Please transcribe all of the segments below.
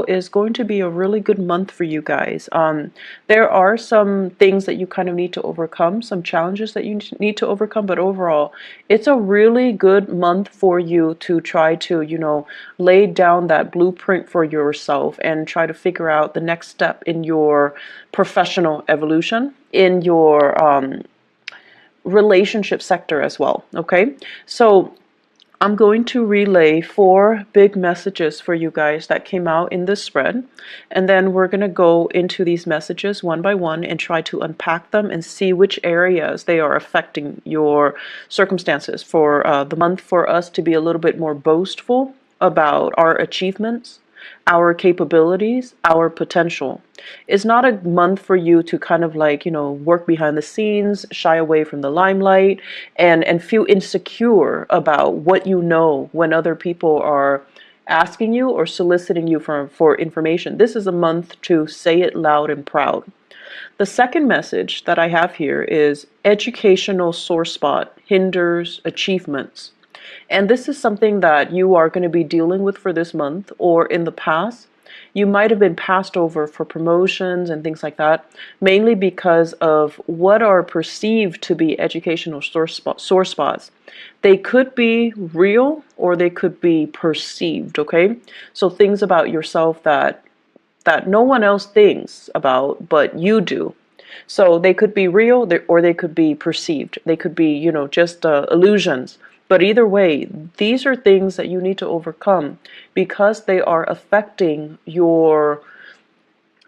overall is going to be a really good month for you guys. There are some things that you kind of need to overcome, some challenges that you need to overcome, but overall, it's a really good month for you to try to, lay down that blueprint for yourself and try to figure out the next step in your professional evolution, in your relationship sector as well. Okay, so I'm going to relay 4 big messages for you guys that came out in this spread, and then we're going to go into these messages one by one and try to unpack them and see which areas they are affecting your circumstances for the month, for us to be a little bit more boastful about our achievements, our capabilities, our potential. It's not a month for you to kind of like, work behind the scenes, shy away from the limelight, and feel insecure about what you know when other people are asking you or soliciting you for information. This is a month to say it loud and proud. The second message that I have here is educational sore spot hinders achievements. And this is something that you are going to be dealing with for this month, or in the past. You might have been passed over for promotions and things like that, mainly because of what are perceived to be educational sore spots. They could be real or they could be perceived, okay? So things about yourself that no one else thinks about, but you do. So they could be real or they could be perceived. They could be, just illusions. But either way, these are things that you need to overcome because they are affecting your,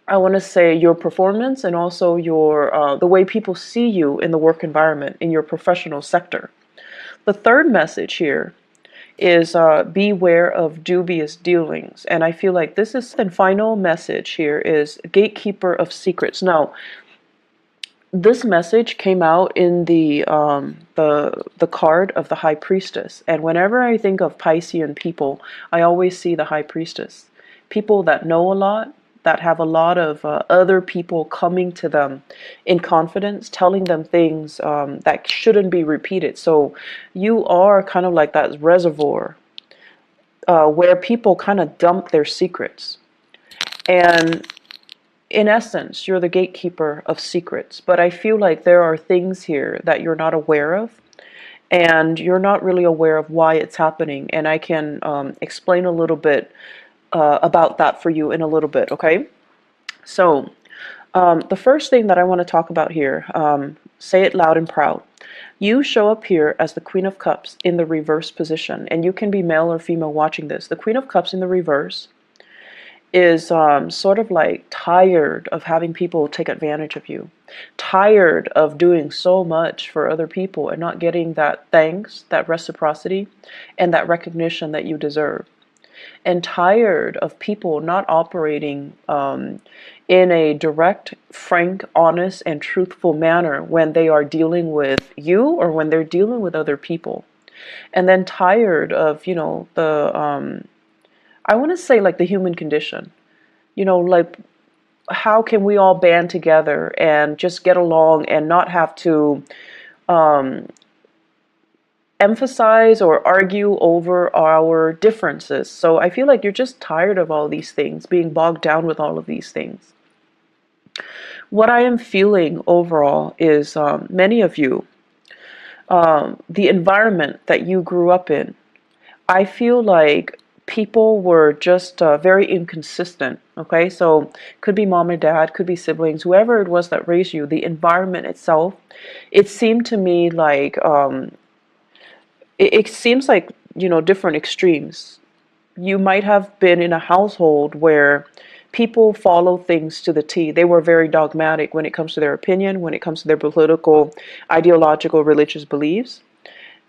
I want to say, your performance and also your the way people see you in the work environment, in your professional sector. The third message here is beware of dubious dealings. And I feel like this is the final message here is gatekeeper of secrets. Now, this message came out in the card of the High Priestess, and whenever I think of Piscean people, I always see the High Priestess. People that know a lot, that have a lot of other people coming to them in confidence, telling them things that shouldn't be repeated. So you are kind of like that reservoir where people kind of dump their secrets. And in essence, you're the gatekeeper of secrets, but I feel like there are things here that you're not aware of, and you're not really aware of why it's happening, and I can explain a little bit about that for you in a little bit, okay? So, the first thing that I want to talk about here, say it loud and proud. You show up here as the Queen of Cups in the reverse position, and you can be male or female watching this. The Queen of Cups in the reverse is sort of like tired of having people take advantage of you, tired of doing so much for other people and not getting that thanks, that reciprocity, and that recognition that you deserve, and tired of people not operating in a direct, frank, honest, and truthful manner when they are dealing with you or when they're dealing with other people. And then tired of, the I want to say like the human condition, like how can we all band together and just get along and not have to emphasize or argue over our differences. So I feel like you're just tired of all these things, being bogged down with all of these things. What I am feeling overall is many of you, the environment that you grew up in, I feel like people were just very inconsistent, okay? So could be mom and dad, could be siblings, whoever it was that raised you, the environment itself, it seemed to me like, it seems like, different extremes. You might have been in a household where people follow things to the T. They were very dogmatic when it comes to their opinion, when it comes to their political, ideological, religious beliefs.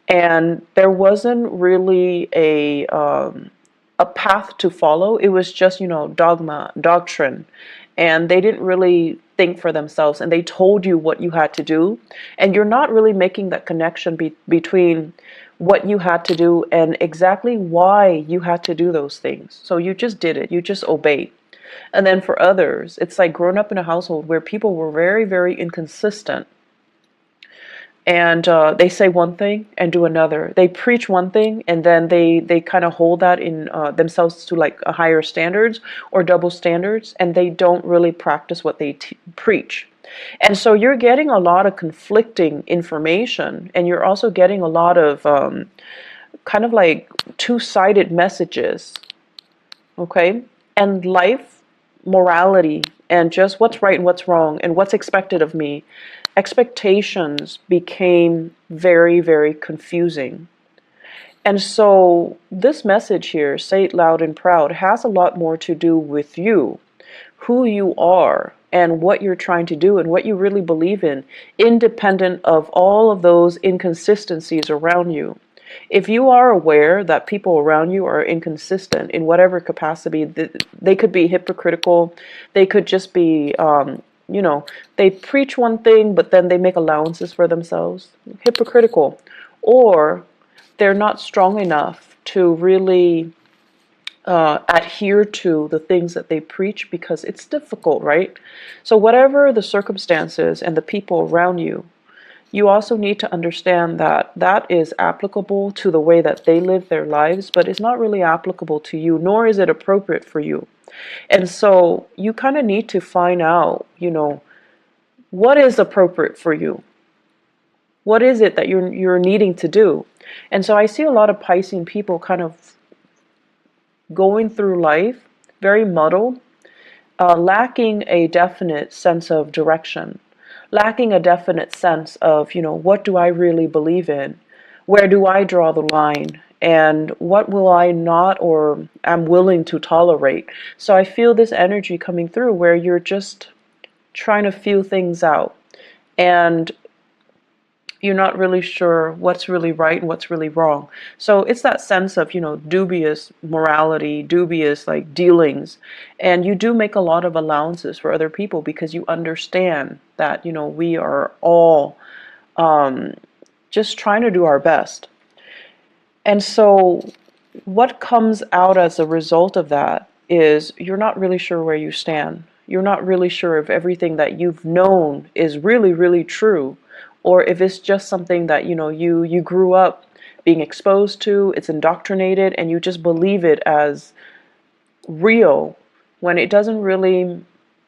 And there wasn't really a path to follow. It was just, dogma, doctrine. And they didn't really think for themselves. And they told you what you had to do. And you're not really making that connection between what you had to do and exactly why you had to do those things. So you just did it. You just obeyed. And then for others, it's like growing up in a household where people were very, very inconsistent. And they say one thing and do another. They preach one thing and then they kind of hold that in themselves to like a higher standards or double standards, and they don't really practice what they preach. And so you're getting a lot of conflicting information, and you're also getting a lot of kind of like two-sided messages, okay? And life, morality, and just what's right and what's wrong and what's expected of me, expectations became very, very confusing. And so this message here, say it loud and proud, has a lot more to do with you, who you are, and what you're trying to do and what you really believe in, independent of all of those inconsistencies around you. If you are aware that people around you are inconsistent in whatever capacity, they could be hypocritical, they could just be, you know, they preach one thing, but then they make allowances for themselves, hypocritical, or they're not strong enough to really adhere to the things that they preach because it's difficult, right? So whatever the circumstances and the people around you, you also need to understand that that is applicable to the way that they live their lives, but it's not really applicable to you, nor is it appropriate for you. And so you kind of need to find out, you know, what is appropriate for you? What is it that you're needing to do? And so I see a lot of Piscean people kind of going through life very muddled, lacking a definite sense of direction, lacking a definite sense of, you know, what do I really believe in? Where do I draw the line? And what will I not or am willing to tolerate? So I feel this energy coming through where you're just trying to feel things out. And you're not really sure what's really right and what's really wrong. So it's that sense of, you know, dubious morality, dubious like dealings. And you do make a lot of allowances for other people because you understand that, you know, we are all just trying to do our best. And so what comes out as a result of that is you're not really sure where you stand. You're not really sure if everything that you've known is really, really true, or if it's just something that, you know, you grew up being exposed to, it's indoctrinated, and you just believe it as real when it doesn't really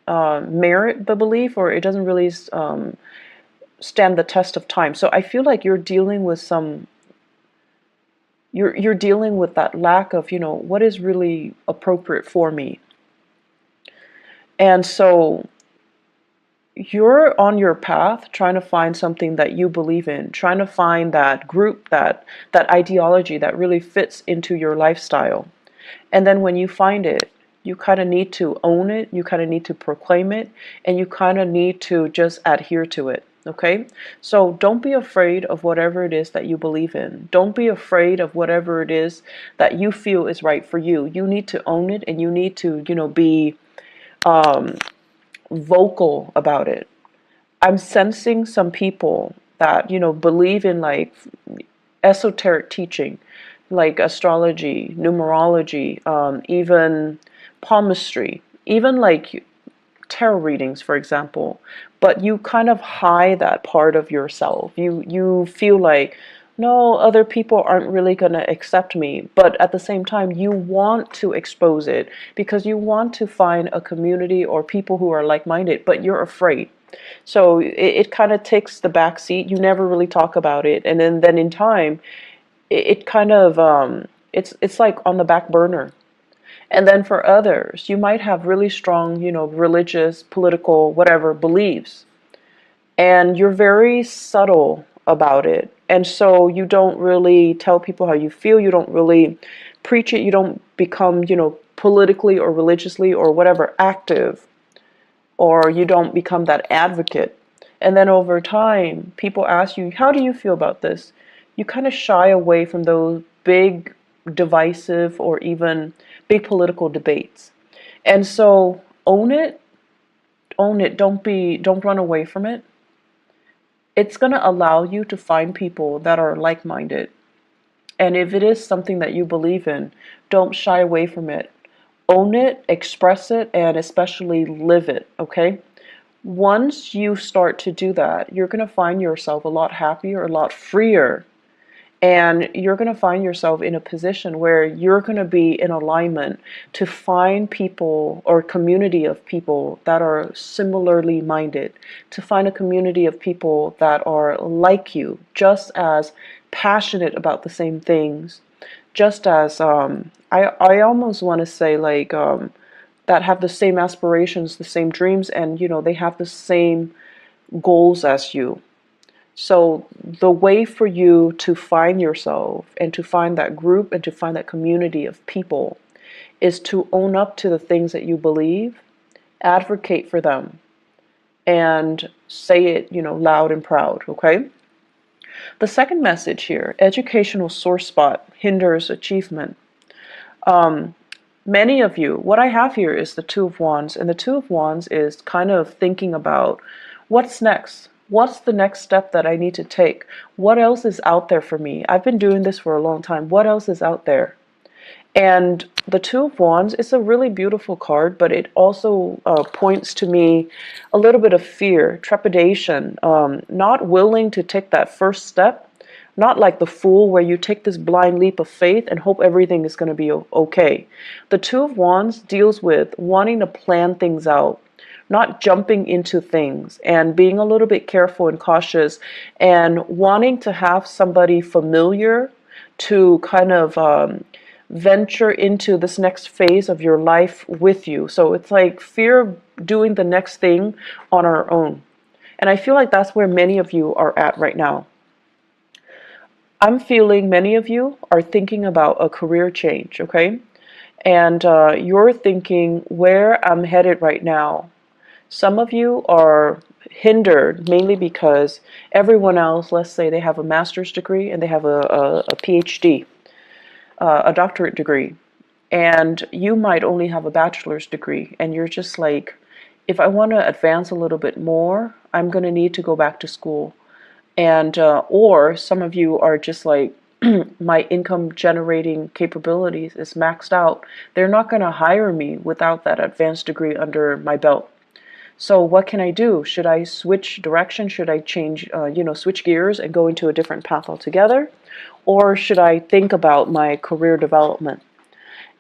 merit the belief, or it doesn't really stand the test of time. So I feel like you're dealing with some, you're dealing with that lack of, you know, what is really appropriate for me. And so you're on your path trying to find something that you believe in, trying to find that group, that ideology that really fits into your lifestyle. And then when you find it, you kind of need to own it, you kind of need to proclaim it, and you kind of need to just adhere to it. Okay? So don't be afraid of whatever it is that you believe in. Don't be afraid of whatever it is that you feel is right for you. You need to own it, and you need to, you know, be vocal about it. I'm sensing some people that, you know, believe in like esoteric teaching, like astrology, numerology, even palmistry, even like tarot readings, for example. But you kind of hide that part of yourself. You feel like, no, other people aren't really going to accept me. But at the same time, you want to expose it because you want to find a community or people who are like-minded, but you're afraid. So it kind of takes the back seat. You never really talk about it. And then in time, it kind of, it's like on the back burner. And then for others, you might have really strong, you know, religious, political, whatever beliefs. And you're very subtle about it. And so you don't really tell people how you feel. You don't really preach it. You don't become, you know, politically or religiously or whatever active, or you don't become that advocate. And then over time, people ask you, how do you feel about this? You kind of shy away from those big divisive or even big political debates. And so own it, don't run away from it. It's going to allow you to find people that are like-minded. And if it is something that you believe in, don't shy away from it. Own it, express it, and especially live it, okay? Once you start to do that, you're going to find yourself a lot happier, a lot freer. And you're going to find yourself in a position where you're going to be in alignment to find people or community of people that are similarly minded, to find a community of people that are like you, just as passionate about the same things, just as I almost want to say like that have the same aspirations, the same dreams, and they have the same goals as you. So the way for you to find yourself and to find that group and to find that community of people is to own up to the things that you believe, advocate for them, and say it, loud and proud, okay? The second message here, educational sore spot hinders achievement. Many of you, what I have here is the Two of Wands, and the Two of Wands is kind of thinking about what's next. What's the next step that I need to take? What else is out there for me? I've been doing this for a long time. What else is out there? And the Two of Wands is a really beautiful card, but it also points to me a little bit of fear, trepidation, not willing to take that first step. Not like the Fool, where you take this blind leap of faith and hope everything is going to be okay. The Two of Wands deals with wanting to plan things out, not jumping into things, and being a little bit careful and cautious, and wanting to have somebody familiar to kind of venture into this next phase of your life with you. So it's like fear of doing the next thing on our own. And I feel like that's where many of you are at right now. I'm feeling many of you are thinking about a career change, okay? And you're thinking where I'm headed right now. Some of you are hindered mainly because everyone else, let's say they have a master's degree and they have a PhD, a doctorate degree, and you might only have a bachelor's degree, and you're just like, if I want to advance a little bit more, I'm going to need to go back to school. And or some of you are just like, my income generating capabilities is maxed out. They're not going to hire me without that advanced degree under my belt. So what can I do? Should I switch direction? Should I change, switch gears and go into a different path altogether? Or should I think about my career development?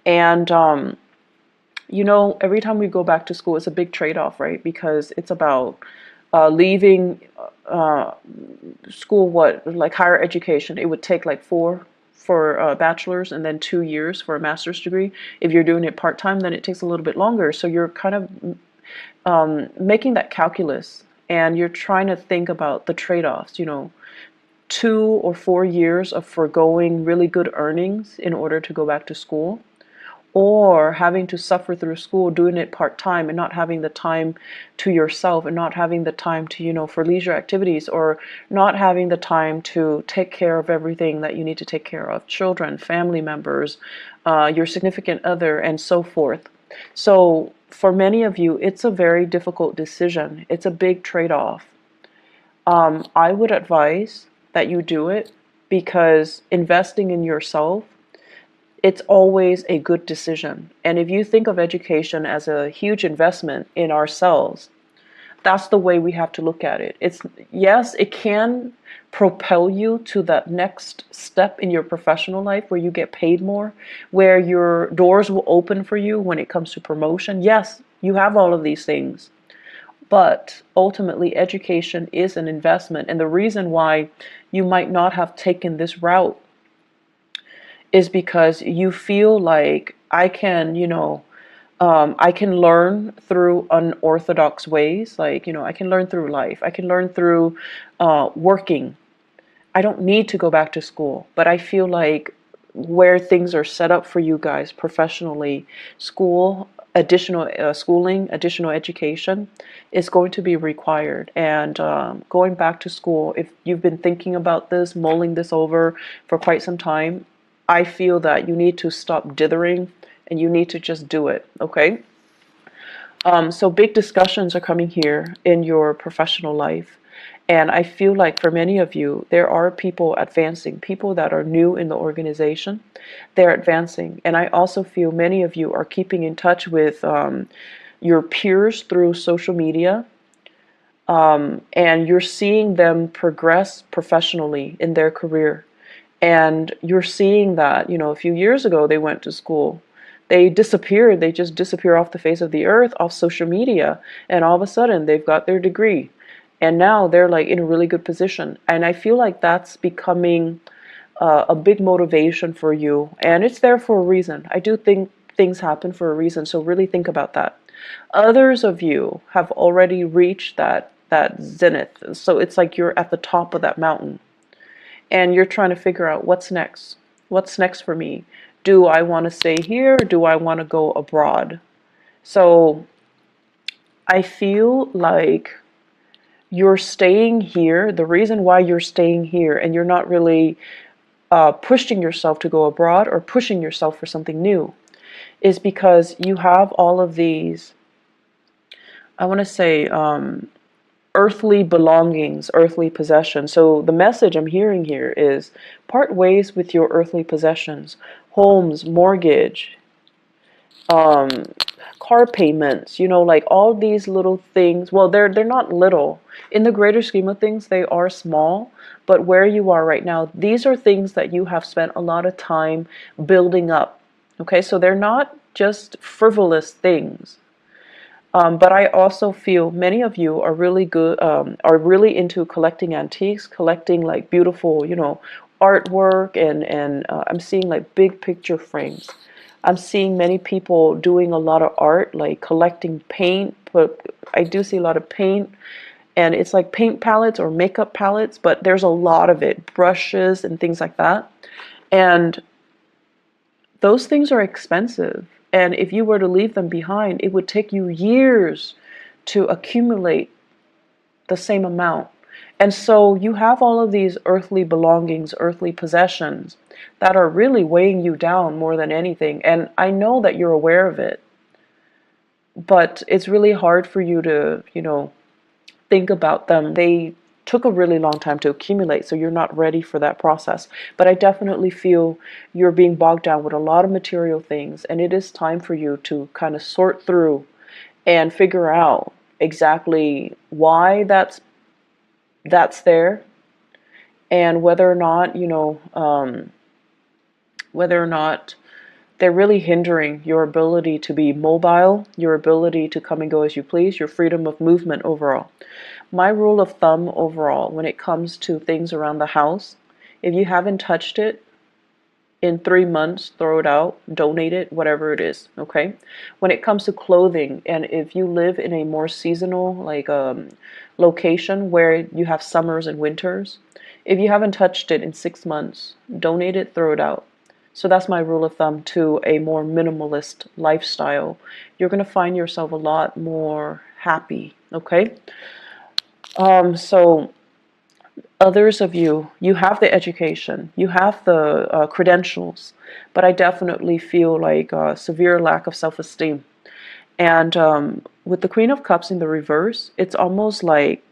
And, every time we go back to school, it's a big trade-off, right? Because it's about leaving school, like higher education. It would take like 4 for a bachelor's and then 2 years for a master's degree. If you're doing it part-time, then it takes a little bit longer. So you're kind of making that calculus, and you're trying to think about the trade-offs, 2 or 4 years of foregoing really good earnings in order to go back to school, or having to suffer through school, doing it part-time and not having the time to yourself, and not having the time to, for leisure activities, or not having the time to take care of everything that you need to take care of, children, family members, your significant other, and so forth. So for many of you, it's a very difficult decision. It's a big trade-off. I would advise that you do it, because investing in yourself, it's always a good decision. And if you think of education as a huge investment in ourselves, that's the way we have to look at it. Yes, it can propel you to that next step in your professional life where you get paid more, where your doors will open for you when it comes to promotion. Yes, you have all of these things. But ultimately, education is an investment. And the reason why you might not have taken this route is because you feel like I can learn through unorthodox ways. Like, I can learn through life. I can learn through working. I don't need to go back to school. But I feel like where things are set up for you guys professionally, school, additional schooling, additional education is going to be required. And going back to school, if you've been thinking about this, mulling this over for quite some time, I feel that you need to stop dithering and you need to just do it, okay? So big discussions are coming here in your professional life. And I feel like for many of you, there are people advancing, people that are new in the organization. They're advancing. And I also feel many of you are keeping in touch with your peers through social media. and you're seeing them progress professionally in their career. And you're seeing that, a few years ago they went to school. They disappeared. They just disappear off the face of the earth, off social media. And all of a sudden they've got their degree. And now they're like in a really good position. And I feel like that's becoming a big motivation for you. And it's there for a reason. I do think things happen for a reason. So really think about that. Others of you have already reached that zenith. So it's like you're at the top of that mountain and you're trying to figure out what's next. What's next for me? Do I want to stay here or do I want to go abroad? So I feel like you're staying here. The reason why you're staying here and you're not really pushing yourself to go abroad or pushing yourself for something new is because you have all of these, I want to say, earthly belongings, earthly possessions. So the message I'm hearing here is part ways with your earthly possessions, homes, mortgage, car payments, like all these little things. Well, they're not little. In the greater scheme of things, they are small, but where you are right now, these are things that you have spent a lot of time building up. Okay, so they're not just frivolous things. But I also feel many of you are really good, are really into collecting antiques, collecting like beautiful, artwork, and I'm seeing like big picture frames. I'm seeing many people doing a lot of art, like collecting paint, but I do see a lot of paint, and it's like paint palettes or makeup palettes, but there's a lot of it, brushes and things like that. And those things are expensive. And if you were to leave them behind, it would take you years to accumulate the same amount. And so you have all of these earthly belongings, earthly possessions that are really weighing you down more than anything. And I know that you're aware of it, but it's really hard for you to, think about them. They took a really long time to accumulate, so you're not ready for that process. But I definitely feel you're being bogged down with a lot of material things, and it is time for you to kind of sort through and figure out exactly why that's there, and whether or not, whether or not they're really hindering your ability to be mobile, your ability to come and go as you please, your freedom of movement overall. My rule of thumb overall when it comes to things around the house, if you haven't touched it in 3 months, throw it out, donate it, whatever it is, okay? When it comes to clothing, and if you live in a more seasonal location where you have summers and winters, if you haven't touched it in 6 months, donate it, throw it out. So that's my rule of thumb to a more minimalist lifestyle. You're going to find yourself a lot more happy, okay? So others of you, you have the education, you have the credentials, but I definitely feel like a severe lack of self-esteem. And with the Queen of Cups in the reverse, it's almost like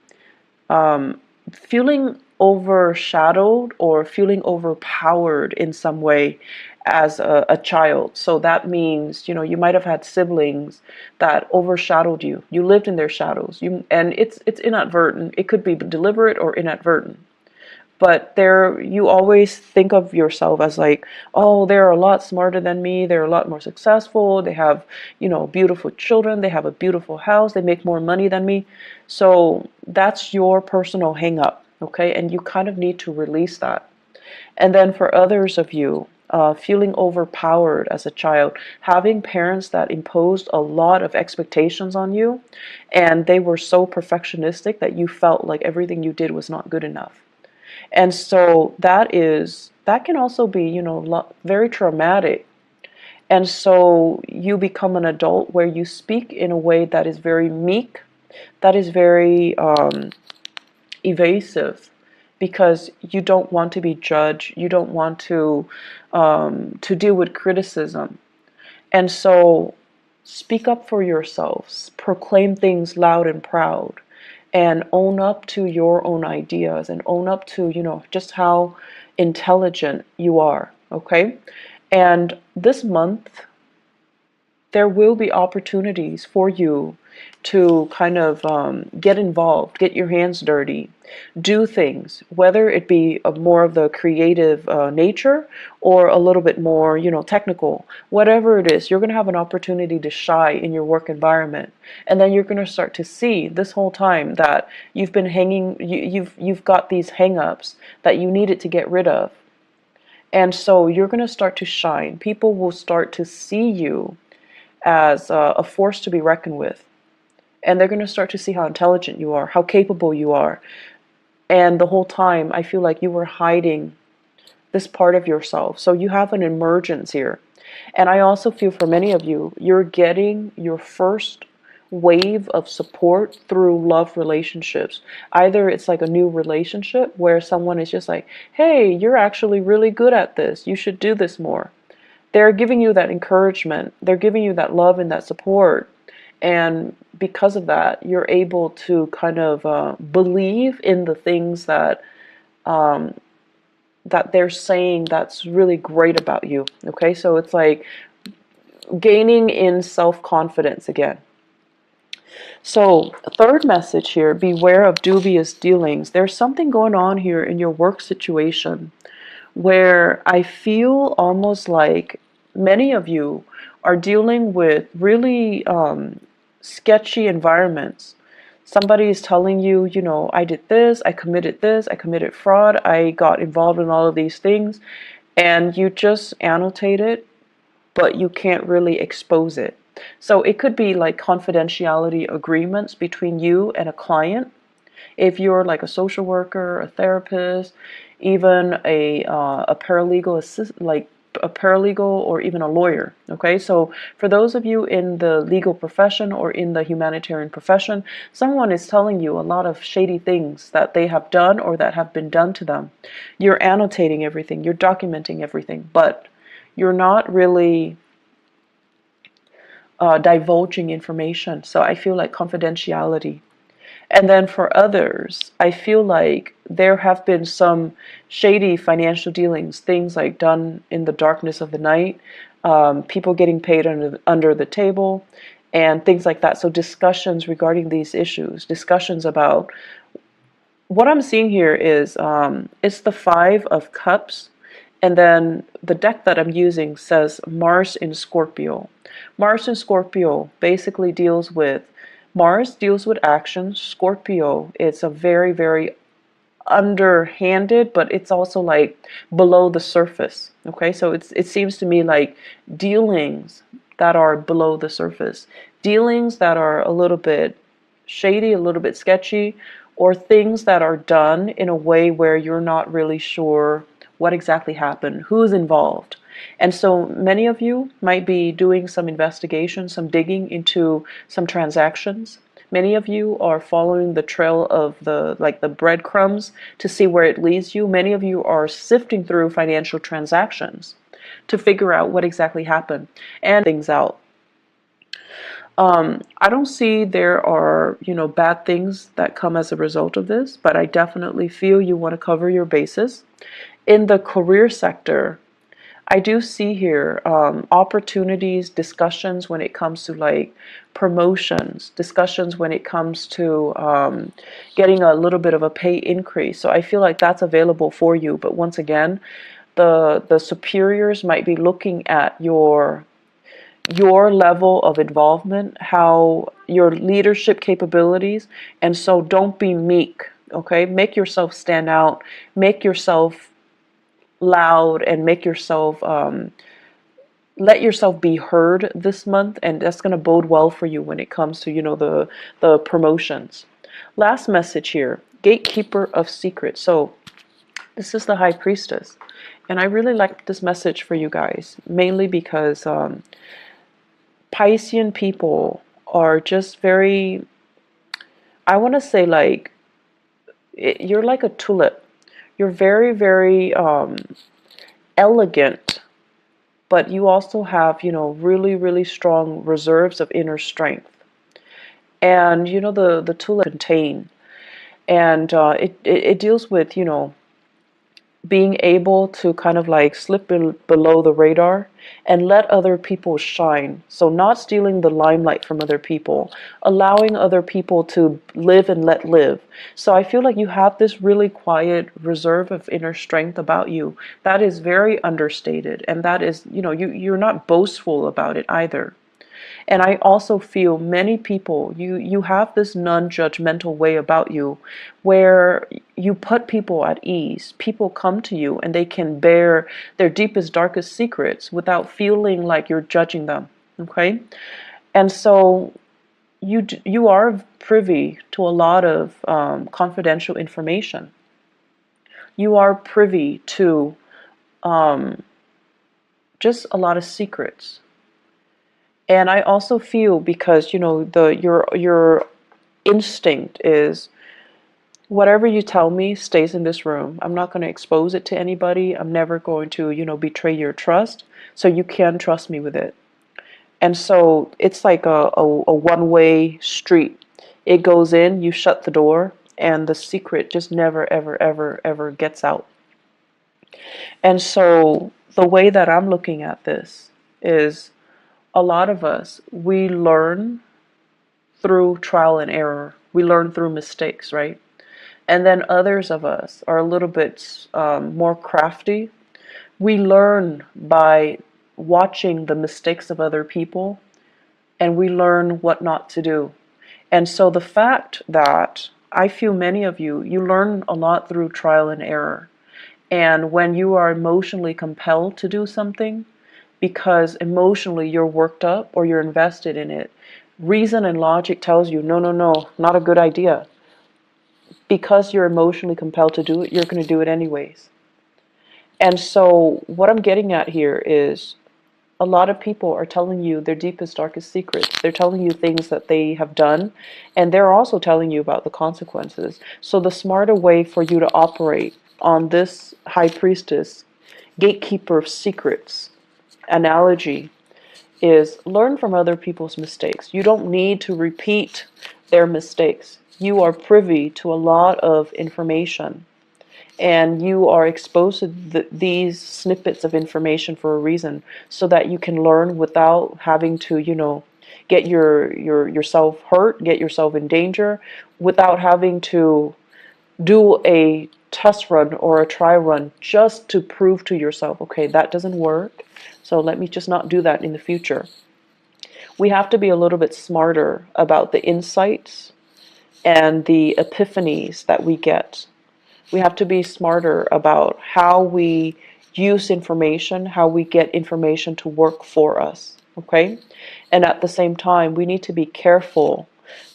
feeling overshadowed or feeling overpowered in some way as a child. So that means, you might have had siblings that overshadowed you. You lived in their shadows. And it's inadvertent. It could be deliberate or inadvertent. But you always think of yourself as like, oh, they're a lot smarter than me. They're a lot more successful. They have, beautiful children. They have a beautiful house. They make more money than me. So that's your personal hang up, okay? And you kind of need to release that. And then for others of you, feeling overpowered as a child, having parents that imposed a lot of expectations on you, and they were so perfectionistic that you felt like everything you did was not good enough. And so that can also be, very traumatic. And so you become an adult where you speak in a way that is very meek, that is very evasive, because you don't want to be judged. You don't want to deal with criticism. And so speak up for yourselves, proclaim things loud and proud, and own up to your own ideas and own up to, just how intelligent you are, okay? And this month, there will be opportunities for you to kind of get involved, get your hands dirty, do things, whether it be more of the creative nature or a little bit more, technical. Whatever it is, you're going to have an opportunity to shine in your work environment, and then you're going to start to see this whole time that you've been hanging, you've got these hang-ups that you needed to get rid of, and so you're going to start to shine. People will start to see you as a force to be reckoned with. And they're going to start to see how intelligent you are, how capable you are. And the whole time, I feel like you were hiding this part of yourself. So you have an emergence here. And I also feel for many of you, you're getting your first wave of support through love relationships. Either it's like a new relationship where someone is just like, hey, you're actually really good at this. You should do this more. They're giving you that encouragement. They're giving you that love and that support. And because of that, you're able to kind of believe in the things that that they're saying that's really great about you. Okay, so it's like gaining in self-confidence again. So, third message here, beware of dubious dealings. There's something going on here in your work situation where I feel almost like many of you are dealing with really sketchy environments. Somebody is telling you, I did this, I committed fraud, I got involved in all of these things, and you just annotate it, but you can't really expose it. So it could be like confidentiality agreements between you and a client. If you're like a social worker, a therapist, even a paralegal assist, like a paralegal or even a lawyer. Okay, so for those of you in the legal profession or in the humanitarian profession, someone is telling you a lot of shady things that they have done or that have been done to them. You're annotating everything, you're documenting everything, but you're not really divulging information. So I feel like confidentiality. And then for others, I feel like there have been some shady financial dealings, things like done in the darkness of the night, people getting paid under the table, and things like that. So discussions regarding these issues, discussions about what I'm seeing here is it's the Five of Cups. And then the deck that I'm using says Mars in Scorpio. Mars in Scorpio basically deals with Mars deals with action. Scorpio, it's a very, very underhanded, but it's also like below the surface. Okay, so it seems to me like dealings that are below the surface, dealings that are a little bit shady, a little bit sketchy, or things that are done in a way where you're not really sure what exactly happened, who's involved. And so many of you might be doing some investigation, some digging into some transactions. Many of you are following the trail of the breadcrumbs to see where it leads you. Many of you are sifting through financial transactions to figure out what exactly happened and things out. I don't see there are, bad things that come as a result of this, but I definitely feel you want to cover your bases. In the career sector, I do see here opportunities, discussions when it comes to like promotions, discussions when it comes to getting a little bit of a pay increase. So I feel like that's available for you. But once again, the superiors might be looking at your level of involvement, how your leadership capabilities, and so don't be meek. Okay, make yourself stand out, make yourself loud, and make yourself let yourself be heard this month, and that's going to bode well for you when it comes to the promotions. Last message here, gatekeeper of secrets. So this is the High Priestess, and I really like this message for you guys, mainly because Piscean people are just very, I want to say like you're like a tulip. You're very, very elegant, but you also have, really, really strong reserves of inner strength. And, the tulip contain, and it deals with, being able to kind of like slip below the radar and let other people shine. So not stealing the limelight from other people, allowing other people to live and let live. So I feel like you have this really quiet reserve of inner strength about you that is very understated, and that is, you're not boastful about it either. And I also feel many people, you have this non-judgmental way about you where you put people at ease. People come to you and they can bear their deepest, darkest secrets without feeling like you're judging them. Okay? And so you are privy to a lot of confidential information. You are privy to just a lot of secrets. And I also feel, because your instinct is, whatever you tell me stays in this room. I'm not going to expose it to anybody. I'm never going to, betray your trust. So you can trust me with it. And so it's like a one-way street. It goes in, you shut the door, and the secret just never, ever, ever, ever gets out. And so the way that I'm looking at this is, a lot of us, we learn through trial and error. We learn through mistakes, right? And then others of us are a little bit more crafty. We learn by watching the mistakes of other people, and we learn what not to do. And so the fact that I feel many of you, you learn a lot through trial and error. And when you are emotionally compelled to do something, because emotionally you're worked up or you're invested in it, reason and logic tells you, no, no, no, not a good idea. Because you're emotionally compelled to do it, you're going to do it anyways. And so what I'm getting at here is, a lot of people are telling you their deepest, darkest secrets. They're telling you things that they have done, and they're also telling you about the consequences. So the smarter way for you to operate on this high priestess, gatekeeper of secrets analogy, is learn from other people's mistakes. You don't need to repeat their mistakes. You are privy to a lot of information, and you are exposed to these snippets of information for a reason, so that you can learn without having to, get yourself hurt, get yourself in danger, without having to do a test run or a try run just to prove to yourself, okay, that doesn't work, so let me just not do that in the future. We have to be a little bit smarter about the insights and the epiphanies that we get. We have to be smarter about how we use information, how we get information to work for us, okay? And at the same time, we need to be careful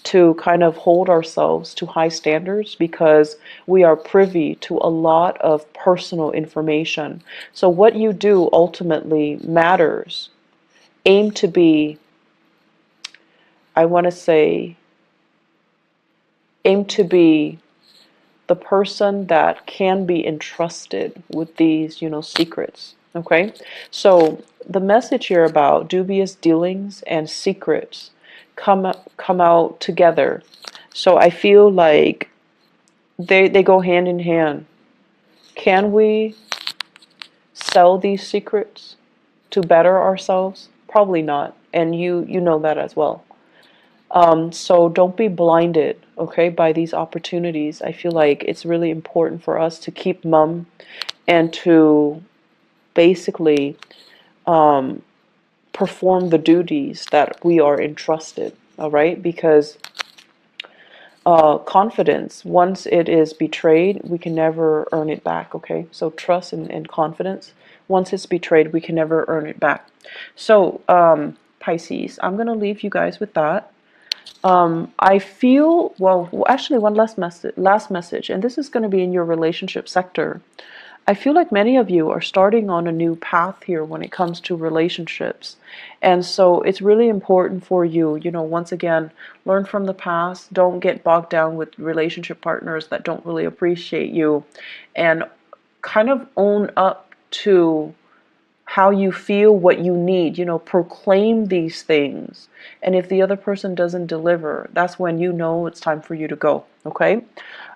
to kind of hold ourselves to high standards, because we are privy to a lot of personal information. So what you do ultimately matters. Aim to be, I want to say, aim to be the person that can be entrusted with these, secrets. Okay? So the message here about dubious dealings and secrets come out together. So I feel like they go hand in hand. Can we sell these secrets to better ourselves? Probably not. And you know that as well. So don't be blinded, okay, by these opportunities. I feel like it's really important for us to keep mum and to basically perform the duties that we are entrusted, all right? Because confidence, once it is betrayed, we can never earn it back, okay? So trust and confidence, once it's betrayed, we can never earn it back. So, Pisces, I'm going to leave you guys with that. I feel, well, actually one last message, and this is going to be in your relationship sector. I feel like many of you are starting on a new path here when it comes to relationships. And so it's really important for you, once again, learn from the past. Don't get bogged down with relationship partners that don't really appreciate you, and kind of own up to how you feel, what you need, proclaim these things. And if the other person doesn't deliver, that's when you know it's time for you to go, okay?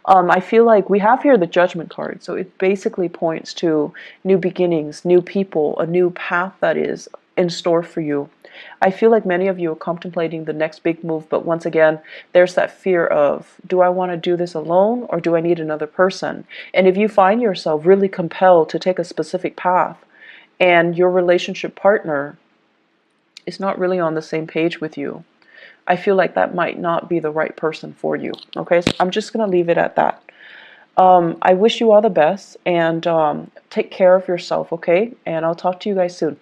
I feel like we have here the Judgment card, so it basically points to new beginnings, new people, a new path that is in store for you. I feel like many of you are contemplating the next big move, but once again, there's that fear of, do I want to do this alone or do I need another person? And if you find yourself really compelled to take a specific path and your relationship partner is not really on the same page with you, I feel like that might not be the right person for you. Okay, so I'm just going to leave it at that. I wish you all the best, and take care of yourself, okay? And I'll talk to you guys soon.